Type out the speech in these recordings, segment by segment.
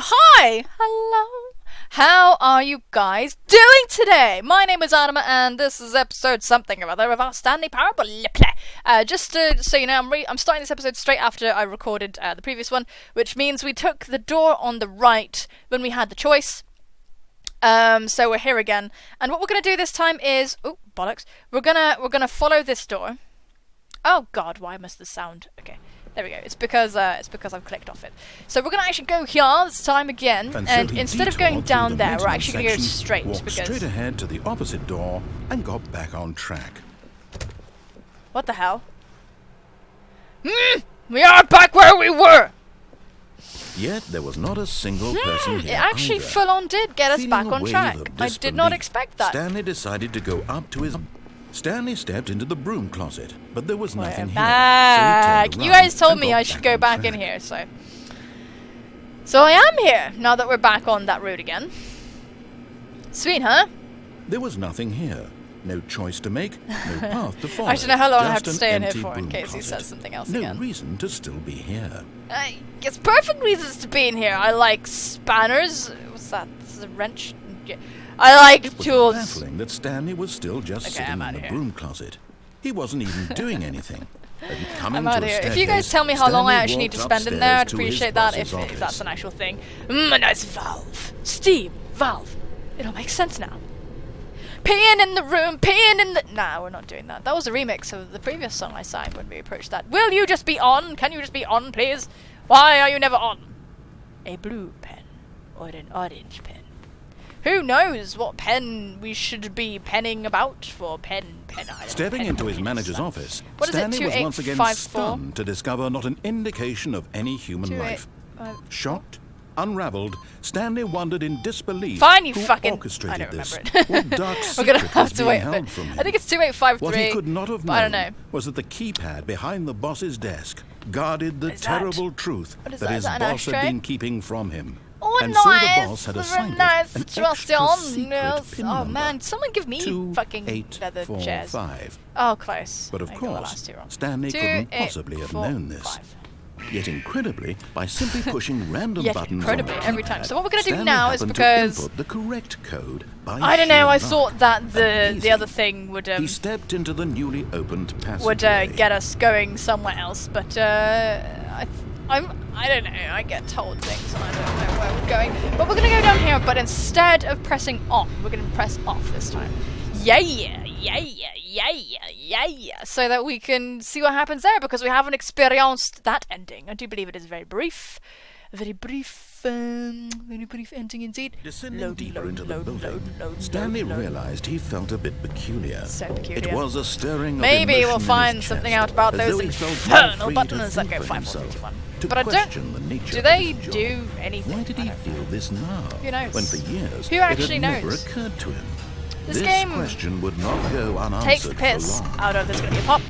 Hi! Hello! How are you guys doing today? My name is Anima, and this is episode something or other of our Stanley Parable. Just so you know, I'm starting this episode straight after I recorded the previous one, which means we took the door on the right when we had the choice. So we're here again, and what we're gonna do this time is, oh bollocks, we're gonna follow this door. Oh God, why must this sound? Okay. There we go. It's because I've clicked off it. So we're gonna actually go here this time again, and instead of going down there, we're actually gonna go straight straight ahead to the opposite door and got back on track. What the hell? We are back where we were. Yet there was not a single person here. It actually either. full on did get us back on track. I did not expect that. Stanley decided to go up to his. Stanley stepped into the broom closet, but there was nothing here. Back. You guys told me I should go back in here, so I am here now that we're back on that road again. Sweet, huh? There was nothing here. No choice to make, no path to follow. I don't know how long I have to Just stay an in here empty for in broom case he closet. says something else no again. No reason to still be here. It's perfect reasons to be in here. I like spanners. What's that? This is a wrench. I like It was tools. baffling that Stanley was still just sitting in the broom closet. He wasn't even doing anything. I'm out of here. If you guys tell me how long I actually need to spend in there, I'd appreciate that if that's an actual thing. A nice valve. Steam. Valve. It all makes sense now. Peeing in the room, peeing in the... Nah, we're not doing that. That was a remix of the previous song I sang when we approached that. Will you just be on? Can you just be on, please? Why are you never on? A blue pen or an orange pen? Who knows what pen we should be penning about for pen. Stepping into his manager's office, what is Stanley it, was once again 2854? stunned to discover not an indication of any human life. Shocked, unraveled, Stanley wondered in disbelief Fine, you who fucking... orchestrated I don't this. remember it. What dark We're gonna secret have was to being wait a held bit. from him? I think it's 2853. What he could not have I don't know. known was that the keypad behind the boss's desk guarded the What is that? terrible truth What is that that? his Is that an boss had ashtray? been keeping from him. Oh, and nice! so the boss had assigned nice it an situation. extra secret Yes. pin Oh number. man, someone give me fucking leather chairs. 2845. Oh, close. But of I got the course, last two wrong. Stanley couldn't possibly have known this. Yet incredibly, by simply pushing random buttons on the every time. keypad, So what we're gonna do Stanley now is happened because to input the correct code by I don't know. I sheer thought luck. that the Amazing. other thing would He stepped into the newly opened passageway. would get us going somewhere else, but I don't know. I get told things and I don't know where we're going. But we're gonna go down here. But instead of pressing on, we're gonna press off this time. Yeah. So that we can see what happens there, because we haven't experienced that ending. I do believe it is very brief. Very brief ending indeed. Descending deeper into the building, Stanley realized he felt a bit peculiar. So peculiar. It was a stirring of Maybe emotion we'll in his find chest, something out about as those though he felt infernal free to buttons that think go for 541. himself, to But I question don't. the nature Do of they his job. do anything? Why did he feel this now? Who knows? When for years Who it actually had never knows? occurred to him. This game question would not go unanswered takes the piss for long. out of. There's gonna be a pop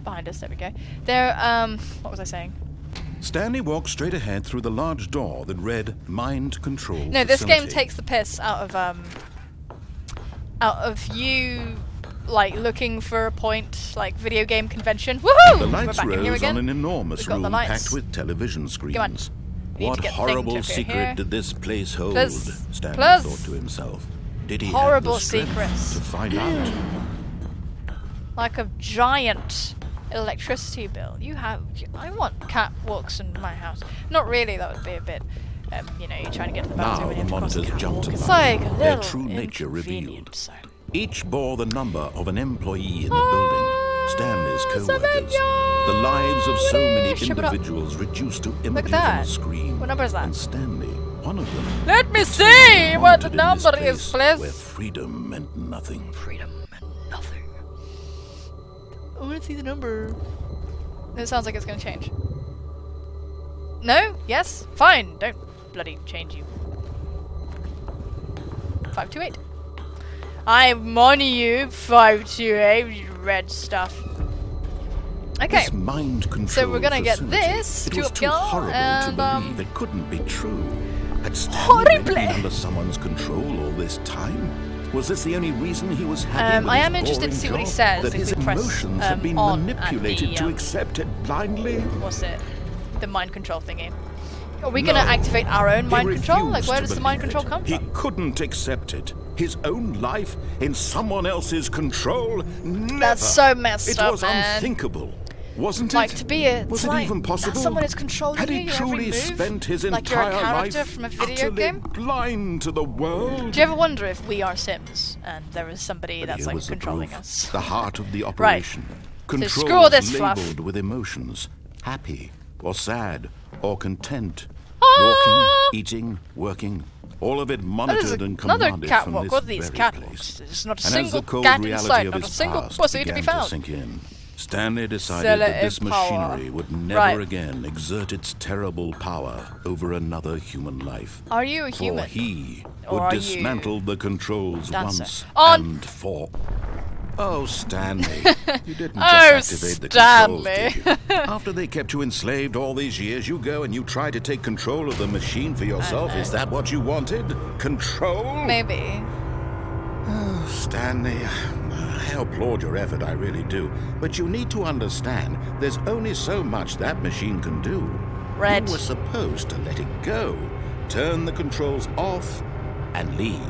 behind us. There we go. There. What was I saying? Stanley walked straight ahead through the large door that read "Mind Control." No, this game Facility. takes the piss out of you, like looking for a point, like video game convention. Woohoo! The We're lights back in here rose again. on an enormous We've got the room lights. packed with television screens. on. Need to What get the thing horrible to appear secret here. did this place hold? Plus- Stanley plus thought to himself. Did he horrible have the strength secrets. to find out? Like a giant electricity bill. I want catwalks in my house. Not really. That would be a bit. You're trying to get to the bathroom Now and you the have to cross monitors the jumped catwalk. to It's life. like a Their little true nature inconvenient, revealed. so. Each bore the number of an employee in the building. Stanley's co-workers. The lives of so many individuals reduced to images on that. a screen. What number is that? And Stanley, one of them. Let me see what the wanted in this number is, place please. Where freedom meant nothing. Freedom and nothing. I want to see the number. It sounds like it's going to change. No? Yes? Fine. Don't bloody change you. 528. I'm on you, 528, you red stuff. Okay. This mind control So we're gonna get facility, this it to was up too here, horrible and, to believe it couldn't be true. Had Stanley Horrible. been under someone's control all this time? Was this the only reason he was happy with I his am interested to boring see what he job? says That if his we press, emotions had been on at manipulated the, to accept it blindly? What's it? The mind control thingy. Are we gonna activate our own mind He control? Like, refused where to does the mind believe control it. come He from? couldn't accept it. His own life in someone else's control? Never. That's so messed it up, was man. unthinkable, wasn't it? Like, to be a... Was to it like, even possible? that someone is controlling Had you, he your every truly move? spent his Like you're a entire character life from a video utterly game? blind to the world? Do you ever wonder if we are Sims and there is somebody But that's here like was the controlling proof, us? the heart of the operation. Controls screw all this fluff. labeled with emotions, happy or sad or content. Ah! Walking, eating, working, all of it monitored and Another commanded catwalk. from What are this these very catwalks? place. There's not a And as the single cold cat in reality sight, of not a his single past pussy to be began found. sink in, Stanley decided Sell that it this in power. machinery would never Right. again exert its terrible power over another human life. Are you a human? For he Or would are you dismantle the controls dancer? once On- and for... Oh, Stanley, you didn't Oh, just activate the Stanley. controls, did you? After they kept you enslaved all these years, you go and you try to take control of the machine for yourself. Is that what you wanted? Control? Maybe. Oh, Stanley, I applaud your effort, I really do. But you need to understand, there's only so much that machine can do. Red. You were supposed to let it go, turn the controls off, and leave.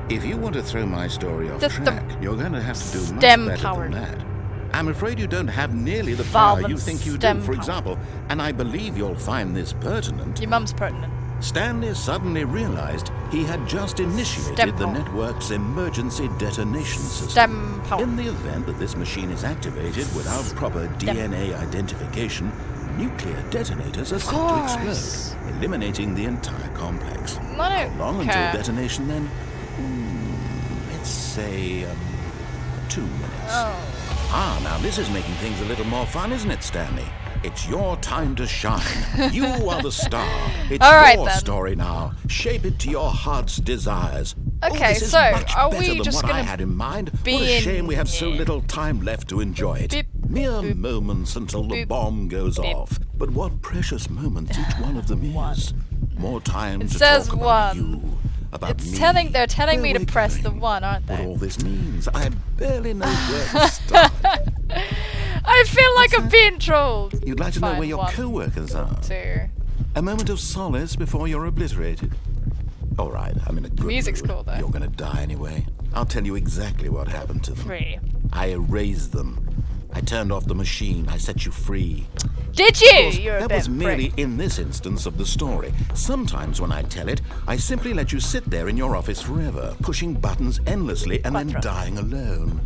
If you want to throw my story off track, you're going to have to do much better stem-powered. than that. I'm afraid you don't have nearly the power Valve you and think you do, stem for power. example, and I believe you'll find this pertinent. Your mum's pertinent. Stanley suddenly realized he had just initiated Stem the power. network's emergency detonation system. Stem power. In the event that this machine is activated without proper DNA identification, nuclear detonators are set to course. explode, eliminating the entire complex. I don't How long care. until detonation then? Let's say 2 minutes. Oh. Now this is making things a little more fun, isn't it, Stanley? It's your time to shine. You are the star. It's All right, your then. story now. Shape it to your heart's desires. Okay, this is so, much are better we than just what I gonna had in mind. be What a in shame we have so here? little time left to enjoy it. Beep, Mere boop, moments until the boop, bomb goes beep. off. But what precious moments each one of them is. More time It to says talk about one. you, about It's me. they're telling where me to we're press the going, 1, aren't What they? all this means. I barely know where to start. I feel like I'm being trolled. You'd like to know Fine, where your 1, co-workers are. 2. A moment of solace before you're obliterated. All right, I'm in a good music's mood. cool, though. You're gonna die anyway. I'll tell you exactly what happened to them. 3. I erased them. I turned off the machine. I set you free. Did you? Of course, You're a that bit was merely prick. in this instance of the story. Sometimes when I tell it, I simply let you sit there in your office forever, pushing buttons endlessly and then Quattro. dying alone.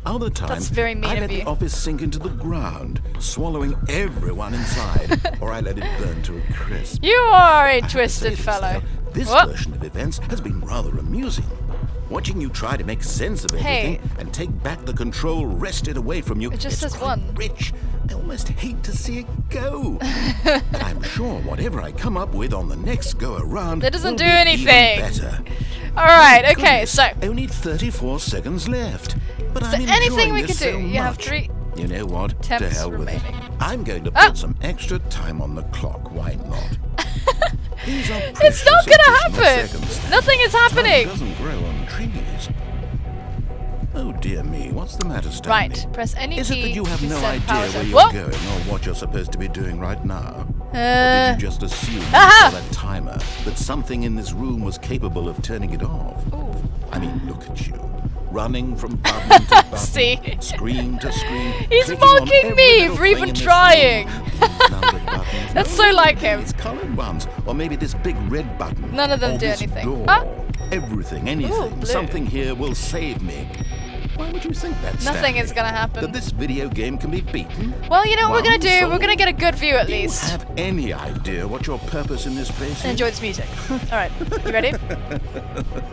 Other times, That's very mean I of let you. the office sink into the ground, swallowing everyone inside, or I let it burn to a crisp. You are a I have to say twisted this, fellow. though, This What? version of events has been rather amusing. Watching you try to make sense of everything Hey. and take back the control wrested away from you. It just it's says quite 1. rich. I almost hate to see it go. But I'm sure whatever I come up with on the next go around That doesn't will do be anything. Even better. Alright, okay, Goodness, so. only 34 seconds left. But Is I'm there anything enjoying we this could do? so You have much. 3 You know what? To attempts hell with it. remaining. I'm going to Ah! put some extra time on the clock. Why not? These are It's precious not gonna additional happen! seconds. Nothing is Time happening! doesn't grow on trees. Oh dear me, what's the matter, Stanley? Right, press any Is it key that you have to no send idea power where to- you're What? going or what you're supposed to be doing right now? Or Uh, did you just assume Aha! with that timer that something in this room was capable of turning it off? Ooh. I mean, look at you. Running from button to button, See? screen to screen. He's clicking on mocking every me little for thing even in this trying. room. These numbered buttons. That's No, so like him. These colored ones. Or maybe this big red button. None of them Or do this anything. Door. Ah. Everything, anything. blue. Something here will save me. Why would you think that, Nothing Stanley? is gonna happen. That this video game can be beaten? Well, you know what we're gonna do? So, We're gonna get a good view at do you least. have any idea what your purpose in this place And is? enjoy this music. Alright, you ready?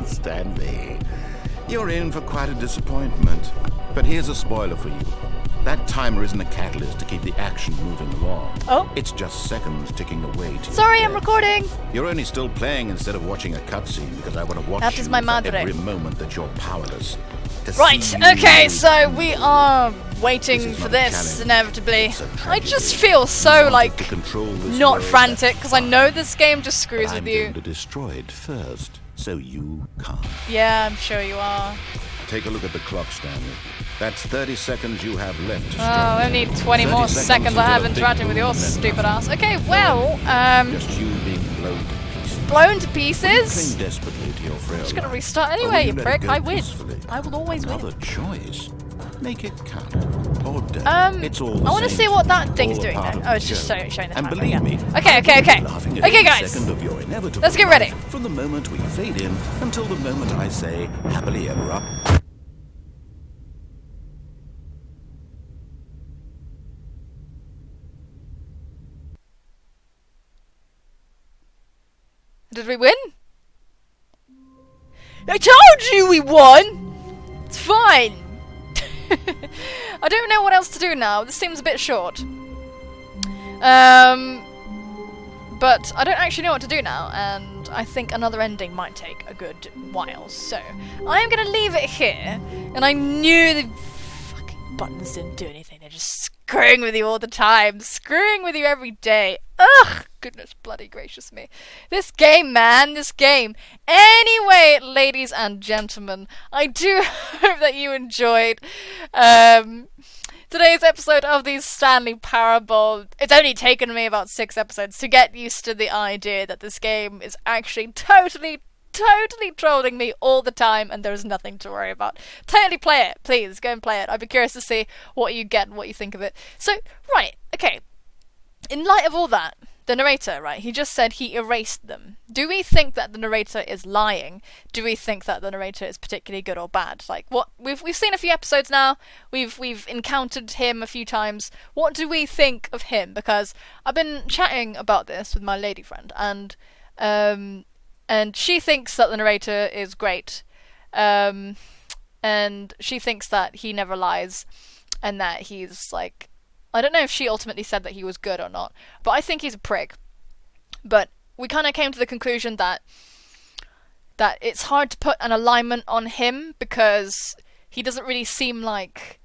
Stanley, you're in for quite a disappointment. But here's a spoiler for you. That timer isn't a catalyst to keep the action moving along. Oh. It's just seconds ticking away to Sorry, your I'm death. recording! You're only still playing instead of watching a cutscene because I want to watch That you is my for madre. every moment that you're powerless. To Right, see you okay, lose so and we lose. are waiting This is for not a this, challenge. inevitably. It's a I tragedy. just feel You so, wanted like, to control this not world, frantic, that's because I fine. know this game just screws I'm with you. going to destroy it first, so you can't. Yeah, I'm sure you are. Take a look at the clock, Stanley. That's 30 seconds you have left to Oh, I need 20 more seconds I have interacting with your stupid ass. Okay, well, just you being blown to pieces. Blown to pieces? Cling desperately to your frail I'm just gonna life. restart anyway, you prick. I win. Peacefully? I will always win. Another choice. Make it count. Or don't. It's all the I want to same see what to that you. thing's All a doing part then. of Oh, the it's just show. showing the And timer. believe me, Okay, laughing at okay, every guys. second of your inevitable Let's get ready. life from the moment we fade in until the moment I say happily ever up. Did we win? I told you we won! It's fine! I don't know what else to do now. This seems a bit short. But I don't actually know what to do now, and I think another ending might take a good while. So, I'm gonna leave it here, and I knew the fucking buttons didn't do anything. They're just screwing with you all the time. Screwing with you every day. Ugh! Goodness bloody gracious me. This game, man, this game. Anyway, ladies and gentlemen, I do hope that you enjoyed today's episode of the Stanley Parable. It's only taken me about 6 episodes to get used to the idea that this game is actually totally trolling me all the time, and there's nothing to worry about. Totally play it. Please, go and play it. I'd be curious to see what you get and what you think of it. So, right, okay. In light of all that, the narrator, right, he just said he erased them. Do we think that the narrator is lying? Do we think that the narrator is particularly good or bad? Like, what we've seen a few episodes now. We've encountered him a few times. What do we think of him? Because I've been chatting about this with my lady friend, and she thinks that the narrator is great, and she thinks that he never lies, and that he's like, I don't know if she ultimately said that he was good or not, but I think he's a prick. But we kind of came to the conclusion that it's hard to put an alignment on him because he doesn't really seem like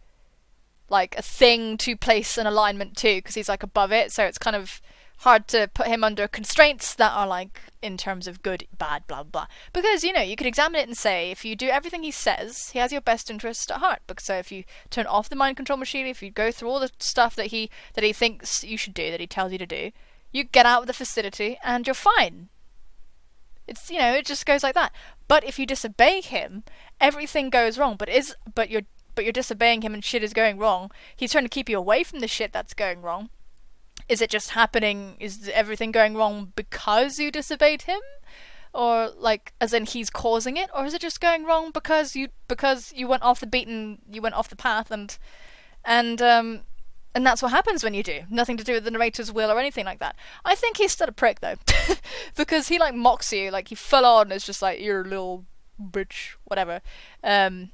a thing to place an alignment to, because he's like above it, so it's kind of hard to put him under constraints that are like in terms of good, bad, blah blah. Because, you know, you could examine it and say, if you do everything he says, he has your best interest at heart. Because so if you turn off the mind control machine, if you go through all the stuff that he thinks you should do, that he tells you to do, you get out of the facility and you're fine. It's, you know, it just goes like that. But if you disobey him, everything goes wrong. But you're disobeying him and shit is going wrong. He's trying to keep you away from the shit that's going wrong. Is it just happening? Is everything going wrong because you disobeyed him? Or, like, as in he's causing it? Or is it just going wrong because you went off the path and that's what happens when you do. Nothing to do with the narrator's will or anything like that. I think he's still a prick, though. Because he, like, mocks you. Like, he full on is just like, you're a little bitch, whatever. But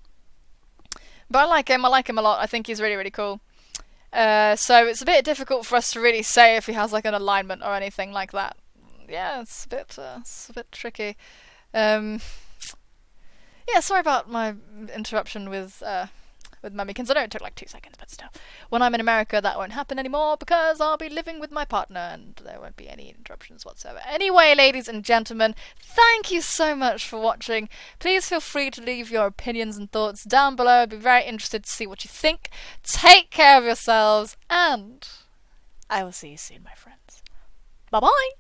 I like him a lot. I think he's really, really cool. So it's a bit difficult for us to really say if he has like an alignment or anything like that. Yeah, it's a bit tricky. Yeah, sorry about my interruption with Mummykins. I know it took like 2 seconds, but still. When I'm in America, that won't happen anymore because I'll be living with my partner and there won't be any interruptions whatsoever. Anyway, ladies and gentlemen, thank you so much for watching. Please feel free to leave your opinions and thoughts down below. I'd be very interested to see what you think. Take care of yourselves, and I will see you soon, my friends. Bye-bye!